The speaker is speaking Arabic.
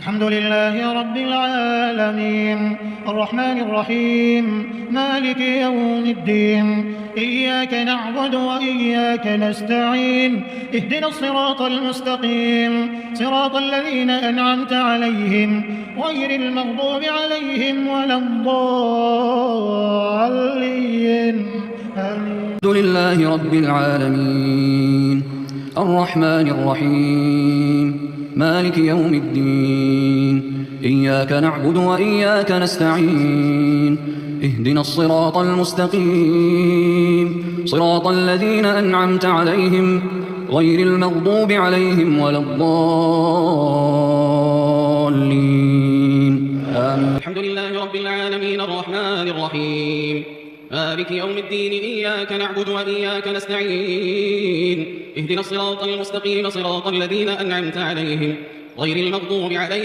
الحمد لله رب العالمين الرحمن الرحيم مالك يوم الدين إياك نعبد وإياك نستعين اهدنا الصراط المستقيم صراط الذين أنعمت عليهم غير المغضوب عليهم ولا الضالين آمين. الحمد لله رب العالمين الرحمن الرحيم مالك يوم الدين إياك نعبد وإياك نستعين اهدنا الصراط المستقيم صراط الذين أنعمت عليهم غير المغضوب عليهم ولا الضالين آمين. الحمد لله رب العالمين الرحمن الرحيم مالك يوم الدين إياك نعبد وإياك نستعين اهدنا الصراط المستقيم صراط الذين أنعمت عليهم غير المغضوب عليهم